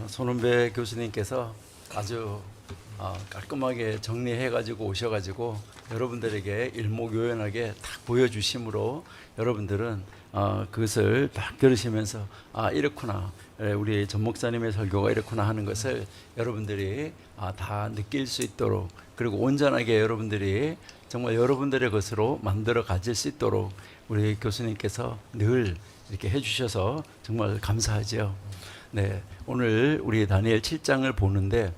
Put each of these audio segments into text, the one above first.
손은배 교수님께서 아주 깔끔하게 정리해가지고 오셔가지고 여러분들에게 일목요연하게 딱 보여주심으로 여러분들은 그것을 딱 들으시면서 이렇구나, 우리 전 목사님의 설교가 이렇구나 하는 것을 여러분들이 다 느낄 수 있도록, 그리고 온전하게 여러분들이 정말 여러분들의 것으로 만들어 가질 수 있도록 우리 교수님께서 늘 이렇게 해주셔서 정말 감사하죠. 네, 오늘 우리 다니엘 7장을 보는데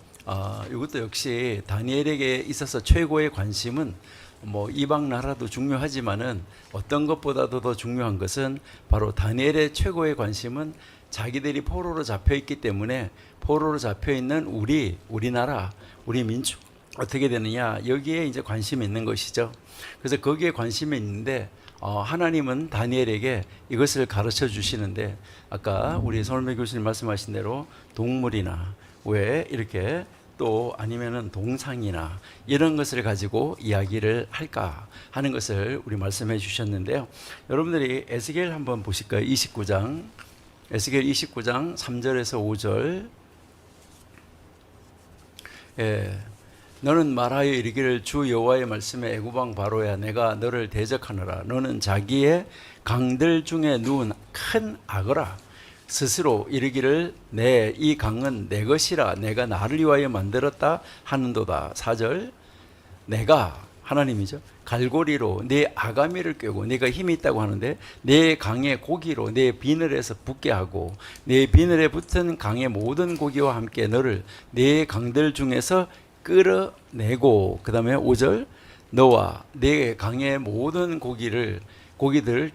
이것도 역시 다니엘에게 있어서 최고의 관심은 뭐 이방 나라도 중요하지만은 어떤 것보다도 더 중요한 것은 바로 다니엘의 최고의 관심은 자기들이 포로로 잡혀 있기 때문에 포로로 잡혀 있는 우리나라, 우리 민족 어떻게 되느냐, 여기에 이제 관심이 있는 것이죠. 그래서 거기에 관심이 있는데 하나님은 다니엘에게 이것을 가르쳐 주시는데, 아까 우리 손은배 교수님 말씀하신 대로 동물이나 왜 이렇게 또 아니면은 동상이나 이런 것을 가지고 이야기를 할까 하는 것을 우리 말씀해 주셨는데요. 여러분들이 에스겔 한번 보실까요? 29장, 에스겔 29장 3절에서 5절. 너는 말하여 이르기를 주 여호와의 말씀에 애굽 왕 바로야, 내가 너를 대적하노라. 너는 자기의 강들 중에 누운 큰 악어라. 스스로 이르기를 내 이 강은 내 것이라, 내가 나를 위하여 만들었다 하는도다. 4절. 내가 하나님이죠. 갈고리로 내 아가미를 꿰고, 네가 힘이 있다고 하는데 내 강의 고기로 내 비늘에서 붙게 하고, 내 비늘에 붙은 강의 모든 고기와 함께 너를 내 강들 중에서 끌어내고, 그 다음에 5절. 너와 내 강의 모든 고기들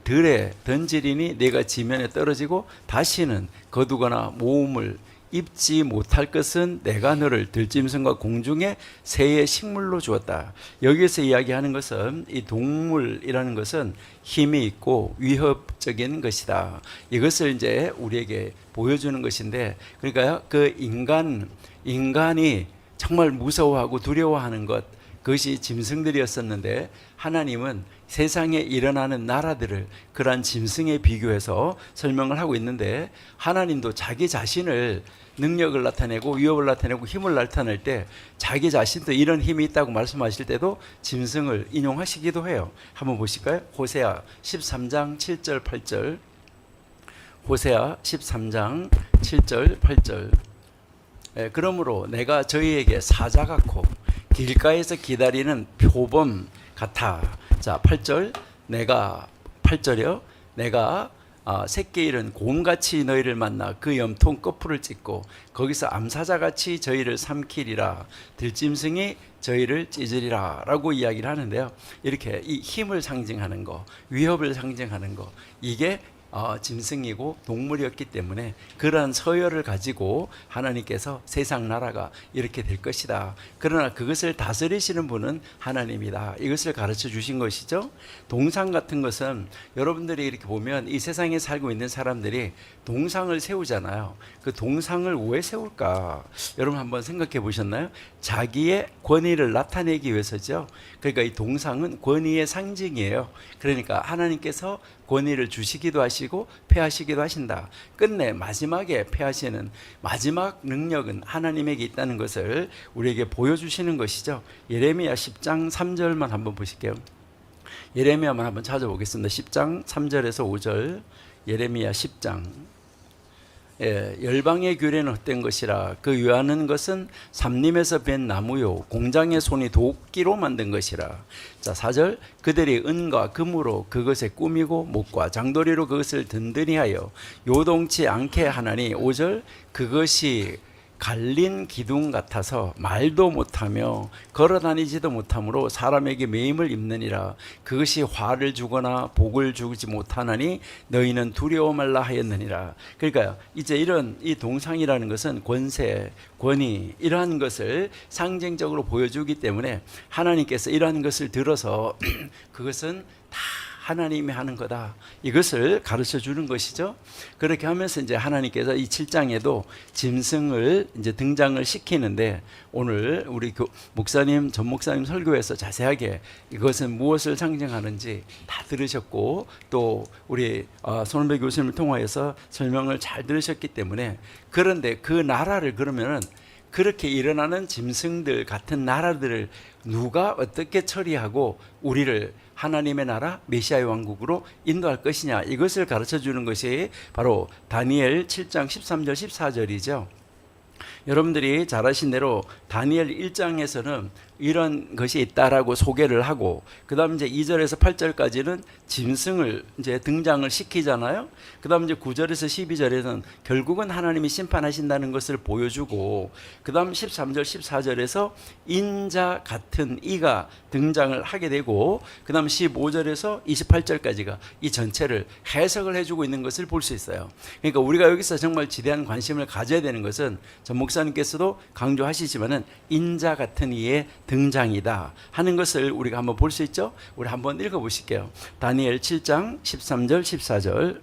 들에 던지리니 내가 지면에 떨어지고 다시는 거두거나 모음을 입지 못할 것은 내가 너를 들짐승과 공중의 새의 식물로 주었다. 여기서 이야기하는 것은 이 동물이라는 것은 힘이 있고 위협적인 것이다. 이것을 이제 우리에게 보여주는 것인데, 그러니까 그 인간이 정말 무서워하고 두려워하는 것, 그것이 짐승들이었었는데 하나님은 세상에 일어나는 나라들을 그러한 짐승에 비교해서 설명을 하고 있는데, 하나님도 자기 자신을 능력을 나타내고 위협을 나타내고 힘을 나타낼 때 자기 자신도 이런 힘이 있다고 말씀하실 때도 짐승을 인용하시기도 해요. 한번 보실까요? 호세아 13장 7절 8절. 호세아 13장 7절 8절. 그러므로 내가 저희에게 사자 같고 길가에서 기다리는 표범 같아. 자, 8절. 내가 8절이요. 내가 새끼 잃은 곰같이 너희를 만나 그 염통 거풀을 찢고 거기서 암사자같이 저희를 삼키리라. 들짐승이 저희를 찢으리라 라고 이야기를 하는데요. 이렇게 이 힘을 상징하는 거, 위협을 상징하는 거, 이게 짐승이고 동물이었기 때문에 그러한 서열을 가지고 하나님께서 세상 나라가 이렇게 될 것이다. 그러나 그것을 다스리시는 분은 하나님이다. 이것을 가르쳐 주신 것이죠. 동상 같은 것은 여러분들이 이렇게 보면 이 세상에 살고 있는 사람들이 동상을 세우잖아요. 그 동상을 왜 세울까? 여러분 한번 생각해 보셨나요? 자기의 권위를 나타내기 위해서죠. 그러니까 이 동상은 권위의 상징이에요. 그러니까 하나님께서 권위를 주시기도 하시고 패하시기도 하신다. 끝내 마지막에 패하시는 마지막 능력은 하나님에게 있다는 것을 우리에게 보여주시는 것이죠. 예레미야 10장 3절만 한번 보실게요. 예레미야만 한번 찾아보겠습니다. 10장 3절에서 5절. 예레미야 10장. 열방의 규례는 헛된 것이라, 그 유하는 것은 삼림에서 벤 나무요 공장의 손이 도끼로 만든 것이라. 자, 4절. 그들이 은과 금으로 그것에 꾸미고 목과 장도리로 그것을 든든히 하여 요동치 않게 하나니. 5절. 그것이 갈린 기둥 같아서 말도 못하며 걸어다니지도 못하므로 사람에게 매임을 입느니라. 그것이 화를 주거나 복을 주지 못하나니 너희는 두려워 말라 하였느니라. 그러니까 이제 이런 이 동상이라는 것은 권세, 권위, 이러한 것을 상징적으로 보여주기 때문에 하나님께서 이러한 것을 들어서 그것은 다 하나님이 하는 거다. 이것을 가르쳐 주는 것이죠. 그렇게 하면서 이제 하나님께서 이 7장에도 짐승을 이제 등장을 시키는데, 오늘 우리 목사님, 전 목사님 설교에서 자세하게 이것은 무엇을 상징하는지 다 들으셨고, 또 우리 손은배 교수님을 통하여서 설명을 잘 들으셨기 때문에, 그런데 그 나라를 그러면은 그렇게 일어나는 짐승들 같은 나라들을 누가 어떻게 처리하고 우리를 하나님의 나라 메시아의 왕국으로 인도할 것이냐, 이것을 가르쳐 주는 것이 바로 다니엘 7장 13절 14절이죠. 여러분들이 잘 아신 대로 다니엘 1장에서는 이런 것이 있다라고 소개를 하고, 그 다음 이제 2절에서 8절까지는 짐승을 이제 등장을 시키잖아요. 그 다음 이제 9절에서 12절에는 결국은 하나님이 심판하신다는 것을 보여주고, 그 다음 13절, 14절에서 인자 같은 이가 등장을 하게 되고, 그 다음 15절에서 28절까지가 이 전체를 해석을 해주고 있는 것을 볼 수 있어요. 그러니까 우리가 여기서 정말 지대한 관심을 가져야 되는 것은, 전 목사님께서도 강조하시지만은 인자 같은 이의 등장이다 하는 것을 우리가 한번 볼 수 있죠. 우리 한번 읽어보실게요. 다니엘 7장 13절 14절.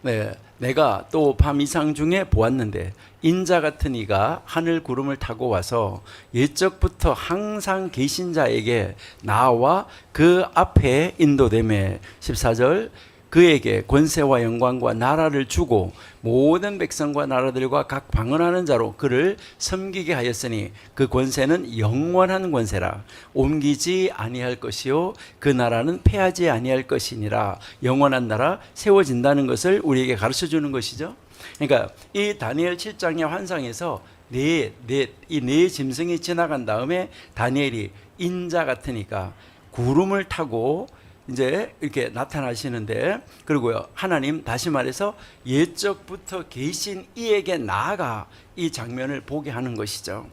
네, 내가 또 밤 이상 중에 보았는데 인자 같은 이가 하늘 구름을 타고 와서 옛적부터 항상 계신 자에게 나와 그 앞에 인도되매. 14절. 그에게 권세와 영광과 나라를 주고 모든 백성과 나라들과 각 방언하는 자로 그를 섬기게 하였으니 그 권세는 영원한 권세라. 옮기지 아니할 것이요 그 나라는 패하지 아니할 것이니라. 영원한 나라 세워진다는 것을 우리에게 가르쳐 주는 것이죠. 그러니까 이 다니엘 7장의 환상에서 이 네 짐승이 지나간 다음에 다니엘이 인자 같으니까 구름을 타고 이제 이렇게 나타나시는데, 그리고요, 하나님 다시 말해서 옛적부터 계신 이에게 나아가 이 장면을 보게 하는 것이죠.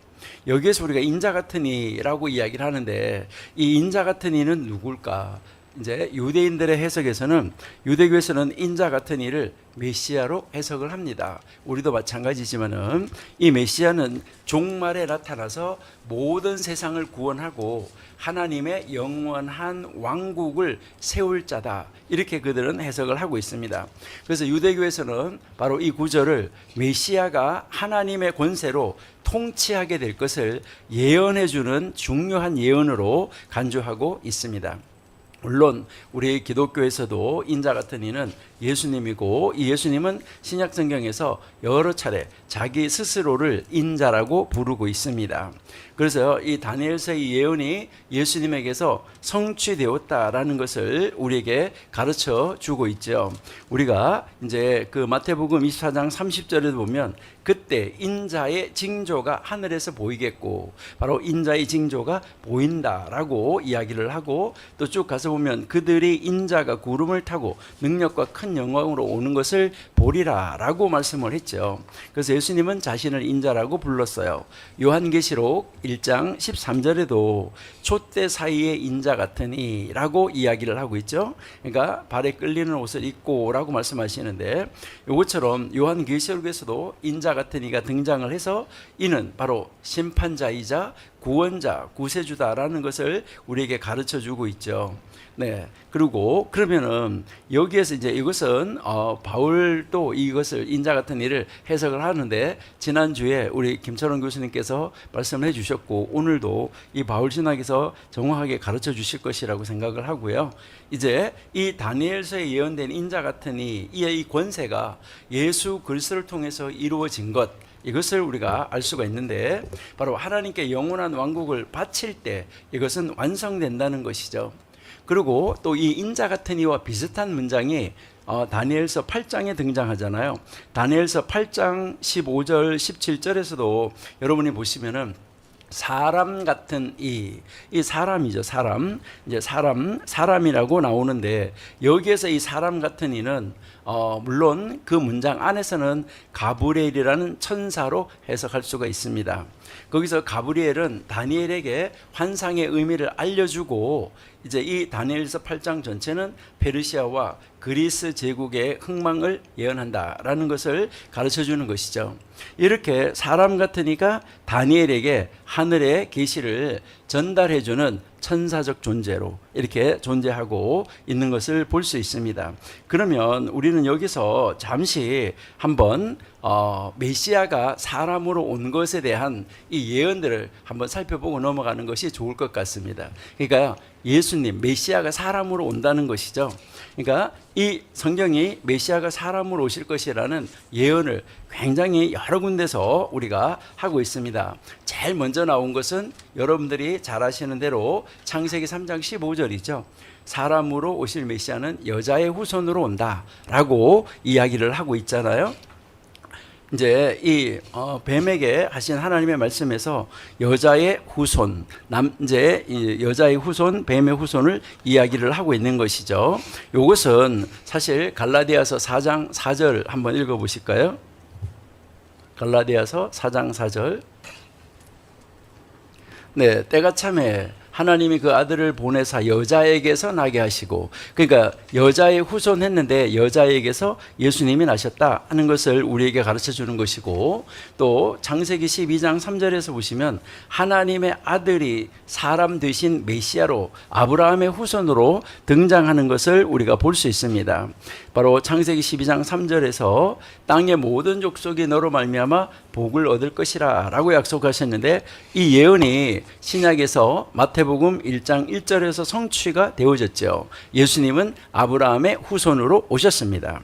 여기에서 우리가 인자 같은 이라고 이야기를 하는데, 이 인자 같은 이는 누굴까? 이제 유대인들의 해석에서는, 유대교에서는 인자 같은 이를 메시아로 해석을 합니다. 우리도 마찬가지지만은 이 메시아는 종말에 나타나서 모든 세상을 구원하고 하나님의 영원한 왕국을 세울 자다, 이렇게 그들은 해석을 하고 있습니다. 그래서 유대교에서는 바로 이 구절을 메시아가 하나님의 권세로 통치하게 될 것을 예언해 주는 중요한 예언으로 간주하고 있습니다. 물론 우리 기독교에서도 인자 같은 이는 예수님이고, 이 예수님은 신약 성경에서 여러 차례 자기 스스로를 인자라고 부르고 있습니다. 그래서 이 다니엘서의 예언이 예수님에게서 성취되었다라는 것을 우리에게 가르쳐 주고 있죠. 우리가 이제 그 마태복음 24장 30절에 보면 그때 인자의 징조가 하늘에서 보이겠고, 바로 인자의 징조가 보인다라고 이야기를 하고, 또 쭉 가서 보면 그들이 인자가 구름을 타고 능력과 큰 영광으로 오는 것을 보리라라고 말씀을 했죠. 그래서 예수님은 자신을 인자라고 불렀어요. 요한계시록 1장 13절에도 촛대 사이에 인자 같으니 라고 이야기를 하고 있죠. 그러니까 발에 끌리는 옷을 입고 라고 말씀하시는데, 이것처럼 요한계시록에서도 인자 같은 이가 등장을 해서 이는 바로 심판자이자 구원자, 구세주다라는 것을 우리에게 가르쳐 주고 있죠. 네. 그리고 그러면은 여기에서 이제 이것은 바울도 이것을 인자 같은 일을 해석을 하는데, 지난주에 우리 김철원 교수님께서 말씀을 해주셨고, 오늘도 이 바울 신학에서 정확하게 가르쳐 주실 것이라고 생각을 하고요. 이제 이 다니엘서에 예언된 인자 같은 이의 권세가 예수 그리스도를 통해서 이루어진 것, 이것을 우리가 알 수가 있는데, 바로 하나님께 영원한 왕국을 바칠 때 이것은 완성된다는 것이죠. 그리고 또 이 인자 같은 이와 비슷한 문장이 다니엘서 8장에 등장하잖아요. 다니엘서 8장 15절 17절에서도 여러분이 보시면은 사람 같은 이 사람이죠. 사람. 이제 사람이라고 나오는데, 여기에서 이 사람 같은 이는 물론 그 문장 안에서는 가브리엘이라는 천사로 해석할 수가 있습니다. 거기서 가브리엘은 다니엘에게 환상의 의미를 알려주고, 이제 이 다니엘서 8장 전체는 페르시아와 그리스 제국의 흥망을 예언한다라는 것을 가르쳐 주는 것이죠. 이렇게 사람 같으니까 다니엘에게 하늘의 계시를 전달해주는 천사적 존재로 이렇게 존재하고 있는 것을 볼 수 있습니다. 그러면 우리는 여기서 잠시 한번 메시아가 사람으로 온 것에 대한 이 예언들을 한번 살펴보고 넘어가는 것이 좋을 것 같습니다. 그러니까 예수님, 메시아가 사람으로 온다는 것이죠. 그러니까 이 성경이 메시아가 사람으로 오실 것이라는 예언을 굉장히 여러 군데서 우리가 하고 있습니다. 제일 먼저 나온 것은 여러분들이 잘 아시는 대로 창세기 3장 15절이죠. 사람으로 오실 메시아는 여자의 후손으로 온다라고 이야기를 하고 있잖아요. 이제 이 뱀에게 하신 하나님의 말씀에서 여자의 후손, 여자의 후손, 뱀의 후손을 이야기를 하고 있는 것이죠. 이것은 사실 갈라디아서 4장 4절 한번 읽어보실까요? 갈라디아서 4장 4절. 네, 때가 참에 하나님이 그 아들을 보내사 여자에게서 나게 하시고, 그러니까 여자의 후손 했는데 여자에게서 예수님이 나셨다 하는 것을 우리에게 가르쳐 주는 것이고, 또 창세기 12장 3절에서 보시면 하나님의 아들이 사람 되신 메시아로 아브라함의 후손으로 등장하는 것을 우리가 볼 수 있습니다. 바로 창세기 12장 3절에서 땅의 모든 족속이 너로 말미암아 복을 얻을 것이라 라고 약속하셨는데, 이 예언이 신약에서 마태복음 1장 1절에서 성취가 되어졌죠. 예수님은 아브라함의 후손으로 오셨습니다.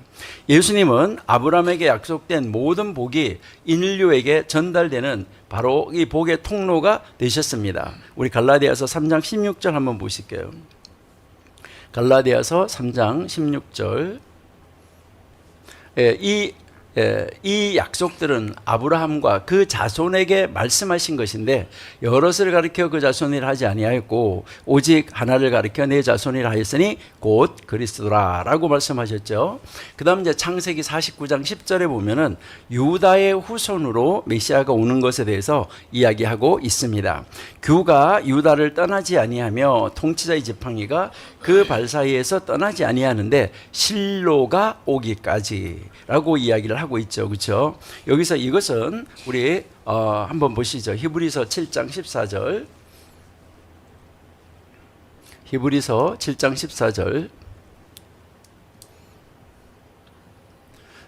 예수님은 아브라함에게 약속된 모든 복이 인류에게 전달되는 바로 이 복의 통로가 되셨습니다. 우리 갈라디아서 3장 16절 한번 보실게요. 갈라디아서 3장 16절. 이 약속들은 아브라함과 그 자손에게 말씀하신 것인데 여럿을 가리켜 그 자손이라 하지 아니하였고 오직 하나를 가리켜 내 자손이라 하였으니 곧 그리스도라 라고 말씀하셨죠. 그 다음 이제 창세기 49장 10절에 보면은 유다의 후손으로 메시아가 오는 것에 대해서 이야기하고 있습니다. 규가 유다를 떠나지 아니하며 통치자의 지팡이가 그 발 사이에서 떠나지 아니하는데 실로가 오기까지 라고 이야기를 하고 있죠. 그렇죠? 여기서 이것은 우리 한번 보시죠. 히브리서 7장 14절. 히브리서 7장 14절.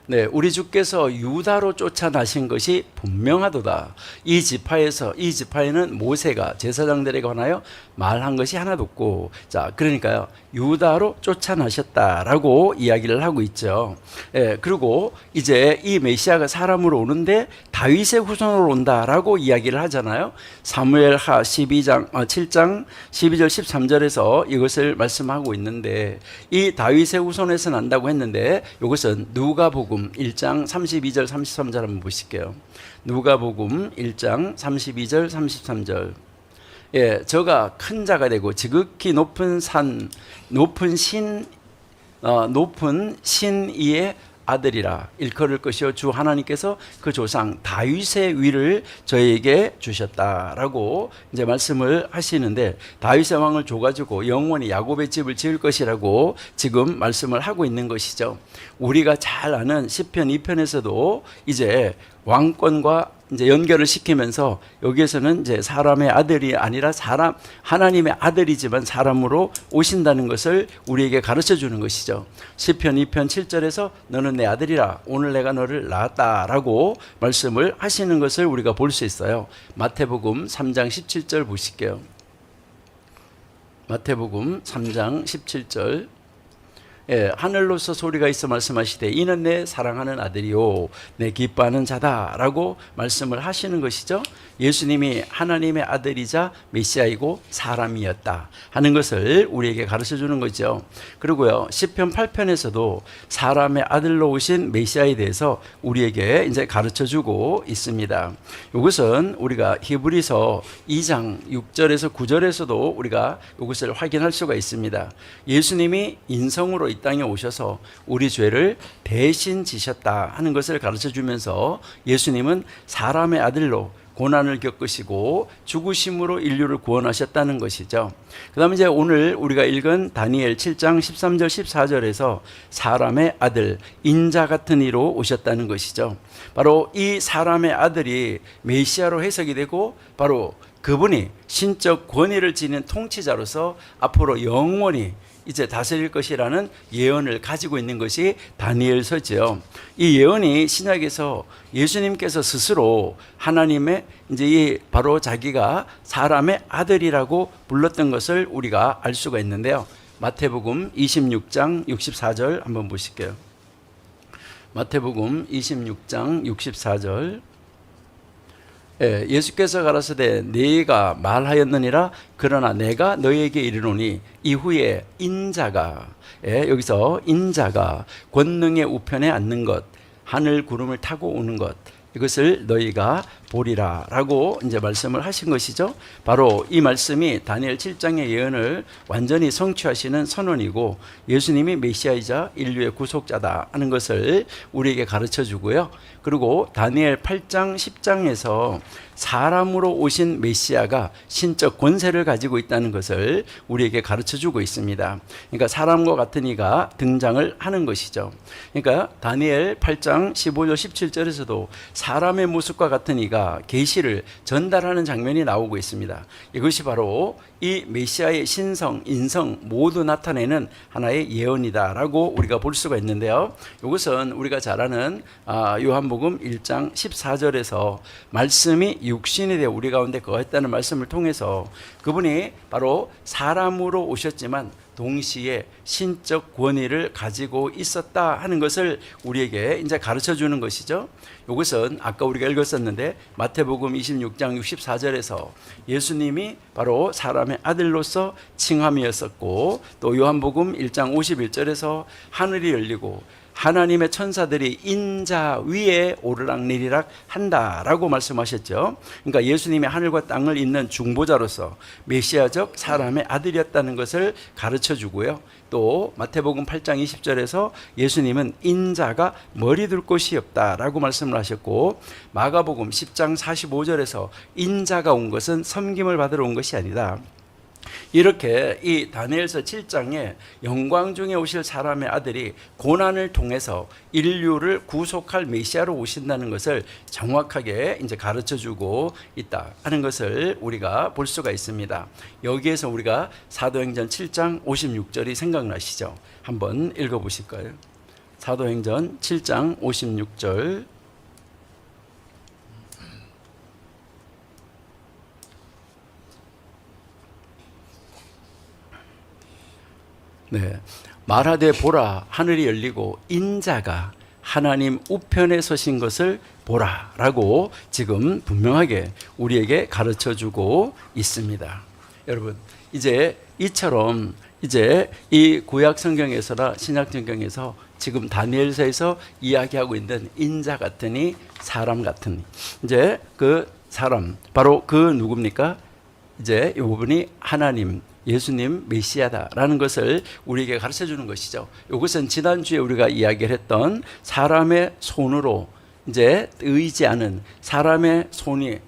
네, 우리 주께서 유다로 쫓아나신 것이 분명하도다. 이 지파에는 모세가 제사장들에게 관하여 말한 것이 하나도 없고, 자, 그러니까요, 유다로 쫓아나셨다라고 이야기를 하고 있죠. 예, 그리고 이제 이 메시아가 사람으로 오는데 다윗의 후손으로 온다라고 이야기를 하잖아요. 사무엘하 7장 12절 13절에서 이것을 말씀하고 있는데, 이 다윗의 후손에서 난다고 했는데 이것은 누가복음 1장 32절 33절 한번 보실게요. 누가복음 1장 32절 33절. 예, 저가 큰 자가 되고 지극히 높은 신 위의 아들이라 일컬을 것이요 주 하나님께서 그 조상 다윗의 위를 저에게 주셨다라고 이제 말씀을 하시는데, 다윗의 왕을 줘가지고 영원히 야곱의 집을 지을 것이라고 지금 말씀을 하고 있는 것이죠. 우리가 잘 아는 시편 2편에서도 이제 왕권과 이제 연결을 시키면서 여기에서는 이제 사람의 아들이 아니라 하나님의 아들이지만 사람으로 오신다는 것을 우리에게 가르쳐 주는 것이죠. 시편 2편 7절에서 너는 내 아들이라 오늘 내가 너를 낳았다라고 말씀을 하시는 것을 우리가 볼 수 있어요. 마태복음 3장 17절 보실게요. 마태복음 3장 17절. 예, 하늘로서 소리가 있어 말씀하시되 이는 내 사랑하는 아들이요 내 기뻐하는 자다라고 말씀을 하시는 것이죠. 예수님이 하나님의 아들이자 메시아이고 사람이었다 하는 것을 우리에게 가르쳐 주는 거죠. 그리고요, 시편 8편에서도 사람의 아들로 오신 메시아에 대해서 우리에게 이제 가르쳐 주고 있습니다. 이것은 우리가 히브리서 2장 6절에서 9절에서도 우리가 이것을 확인할 수가 있습니다. 예수님이 인성으로 이 땅에 오셔서 우리 죄를 대신 지셨다 하는 것을 가르쳐 주면서 예수님은 사람의 아들로 고난을 겪으시고 죽으심으로 인류를 구원하셨다는 것이죠. 그 다음에 이제 오늘 우리가 읽은 다니엘 7장 13절 14절에서 사람의 아들, 인자 같은 이로 오셨다는 것이죠. 바로 이 사람의 아들이 메시아로 해석이 되고 바로 그분이 신적 권위를 지닌 통치자로서 앞으로 영원히 이제 다스릴 것이라는 예언을 가지고 있는 것이 다니엘서죠. 이 예언이 신약에서 예수님께서 스스로 하나님의 이제 이 바로 자기가 사람의 아들이라고 불렀던 것을 우리가 알 수가 있는데요. 마태복음 26장 64절 한번 보실게요. 마태복음 26장 64절. 예수께서 가라사대 네가 말하였느니라. 그러나 내가 너희에게 이르노니 이후에 인자가, 여기서 인자가 권능의 우편에 앉는 것, 하늘 구름을 타고 오는 것, 이것을 너희가 보리라 라고 이제 말씀을 하신 것이죠. 바로 이 말씀이 다니엘 7장의 예언을 완전히 성취하시는 선언이고, 예수님이 메시아이자 인류의 구속자다 하는 것을 우리에게 가르쳐 주고요. 그리고 다니엘 8장 10장에서 사람으로 오신 메시아가 신적 권세를 가지고 있다는 것을 우리에게 가르쳐 주고 있습니다. 그러니까 사람과 같은 이가 등장을 하는 것이죠. 그러니까 다니엘 8장 15절 17절에서도 사람의 모습과 같은 이가 계시를 전달하는 장면이 나오고 있습니다. 이것이 바로 이 메시아의 신성, 인성 모두 나타내는 하나의 예언이다라고 우리가 볼 수가 있는데요. 이것은 우리가 잘 아는 요한복음 1장 14절에서 말씀이 육신이 되어 우리 가운데 거했다는 말씀을 통해서 그분이 바로 사람으로 오셨지만 동시에 신적 권위를 가지고 있었다 하는 것을 우리에게 이제 가르쳐 주는 것이죠. 이것은 아까 우리가 읽었었는데 마태복음 26장 64절에서 예수님이 바로 사람의 아들로서 칭함이었었고, 또 요한복음 1장 51절에서 하늘이 열리고 하나님의 천사들이 인자 위에 오르락내리락 한다라고 말씀하셨죠. 그러니까 예수님이 하늘과 땅을 잇는 중보자로서 메시아적 사람의 아들이었다는 것을 가르쳐 주고요. 또 마태복음 8장 20절에서 예수님은 인자가 머리 둘 곳이 없다라고 말씀을 하셨고, 마가복음 10장 45절에서 인자가 온 것은 섬김을 받으러 온 것이 아니다. 이렇게 이 다니엘서 7장에 영광 중에 오실 사람의 아들이 고난을 통해서 인류를 구속할 메시아로 오신다는 것을 정확하게 이제 가르쳐 주고 있다 하는 것을 우리가 볼 수가 있습니다. 여기에서 우리가 사도행전 7장 56절이 생각나시죠? 한번 읽어 보실까요? 사도행전 7장 56절. 네, 말하되 보라, 하늘이 열리고 인자가 하나님 우편에 서신 것을 보라 라고 지금 분명하게 우리에게 가르쳐 주고 있습니다. 여러분, 이제 이처럼 이제 이 구약 성경에서나 신약 성경에서 지금 다니엘서에서 이야기하고 있는 인자 같으니 사람 같으니, 이제 그 사람 바로 그 누굽니까? 이제 이 부분이 하나님, 예수님 메시아다라는 것을 우리에게 가르쳐 주는 것이죠. 이것은 지난주에 우리가 이야기를 했던 사람의 손으로 이제 의지하는, 사람의 손이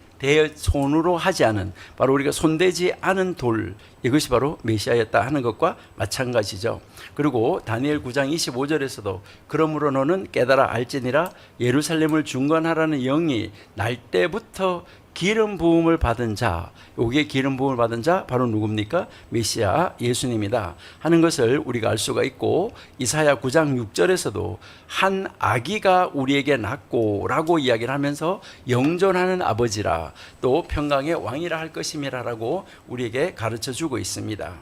손으로 하지 않은, 바로 우리가 손대지 않은 돌, 이것이 바로 메시아였다 하는 것과 마찬가지죠. 그리고 다니엘 9장 25절에서도 그러므로 너는 깨달아 알지니라 예루살렘을 중건하라는 영이 날 때부터 기름 부음을 받은 자, 여기에 기름 부음을 받은 자 바로 누굽니까? 메시아 예수님이다 하는 것을 우리가 알 수가 있고, 이사야 9장 6절에서도 한 아기가 우리에게 낳고 라고 이야기를 하면서 영존하는 아버지라, 또 평강의 왕이라 할 것임이라라고 우리에게 가르쳐 주고 있습니다.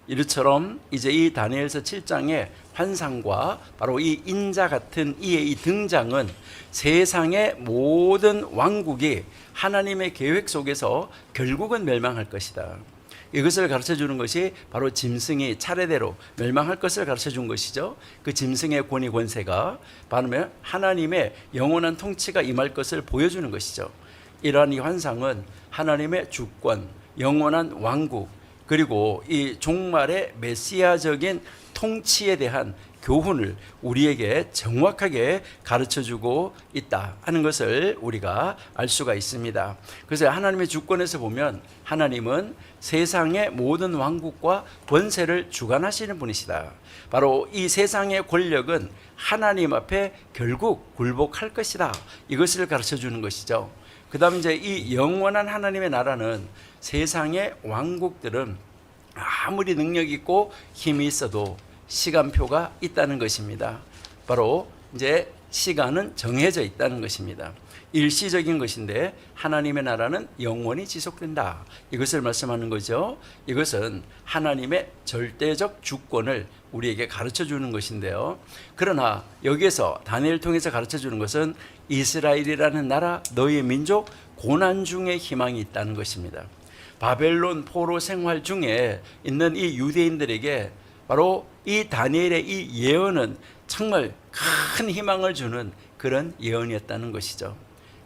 이처럼 이제 이 다니엘서 7장의 환상과 바로 이 인자 같은 이의 이 등장은 세상의 모든 왕국이 하나님의 계획 속에서 결국은 멸망할 것이다. 이것을 가르쳐 주는 것이 바로 짐승이 차례대로 멸망할 것을 가르쳐 준 것이죠. 그 짐승의 권위 권세가 바로 하나님의 영원한 통치가 임할 것을 보여주는 것이죠. 이러한 이 환상은 하나님의 주권, 영원한 왕국, 그리고 이 종말의 메시아적인 통치에 대한 교훈을 우리에게 정확하게 가르쳐주고 있다 하는 것을 우리가 알 수가 있습니다. 그래서 하나님의 주권에서 보면 하나님은 세상의 모든 왕국과 권세를 주관하시는 분이시다. 바로 이 세상의 권력은 하나님 앞에 결국 굴복할 것이다. 이것을 가르쳐주는 것이죠. 그다음에 이제 이 영원한 하나님의 나라는 세상의 왕국들은 아무리 능력 있고 힘이 있어도 시간표가 있다는 것입니다. 바로 이제 시간은 정해져 있다는 것입니다. 일시적인 것인데 하나님의 나라는 영원히 지속된다. 이것을 말씀하는 거죠. 이것은 하나님의 절대적 주권을 우리에게 가르쳐 주는 것인데요. 그러나 여기에서 다니엘을 통해서 가르쳐 주는 것은 이스라엘이라는 나라, 너희의 민족, 고난 중에 희망이 있다는 것입니다. 바벨론 포로 생활 중에 있는 이 유대인들에게 바로 이 다니엘의 이 예언은 정말 큰 희망을 주는 그런 예언이었다는 것이죠.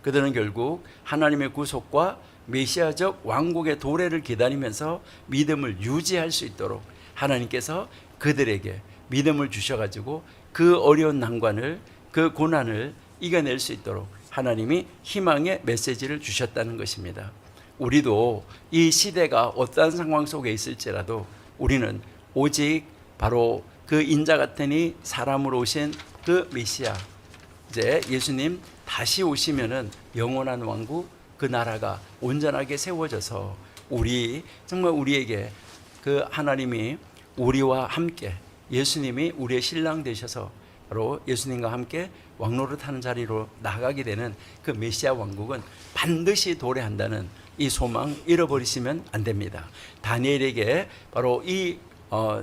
그들은 결국 하나님의 구속과 메시아적 왕국의 도래를 기다리면서 믿음을 유지할 수 있도록 하나님께서 그들에게 믿음을 주셔가지고 그 어려운 난관을, 그 고난을 이겨낼 수 있도록 하나님이 희망의 메시지를 주셨다는 것입니다. 우리도 이 시대가 어떠한 상황 속에 있을지라도 우리는 오직 바로 그 인자 같으니 사람으로 오신 그 메시아, 이제 예수님 다시 오시면은 영원한 왕국, 그 나라가 온전하게 세워져서 정말 우리에게 그 하나님이 우리와 함께, 예수님이 우리의 신랑 되셔서 바로 예수님과 함께 왕노릇하는 자리로 나가게 되는 그 메시아 왕국은 반드시 도래한다는 이 소망 잃어버리시면 안 됩니다. 다니엘에게 바로 이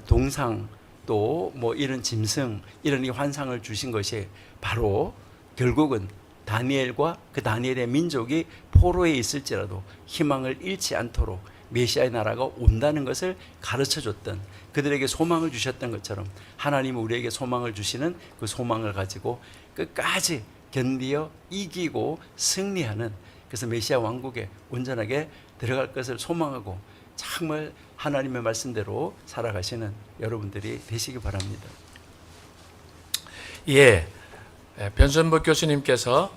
동상 또 뭐 이런 짐승, 이런 이 환상을 주신 것이 바로 결국은 다니엘과 그 다니엘의 민족이 포로에 있을지라도 희망을 잃지 않도록 메시아의 나라가 온다는 것을 가르쳐 줬던, 그들에게 소망을 주셨던 것처럼 하나님은 우리에게 소망을 주시는 그 소망을 가지고 끝까지 견디어 이기고 승리하는, 그래서 메시아 왕국에 온전하게 들어갈 것을 소망하고 정말 하나님의 말씀대로 살아가시는 여러분들이 되시기 바랍니다. 예, 변선복 교수님께서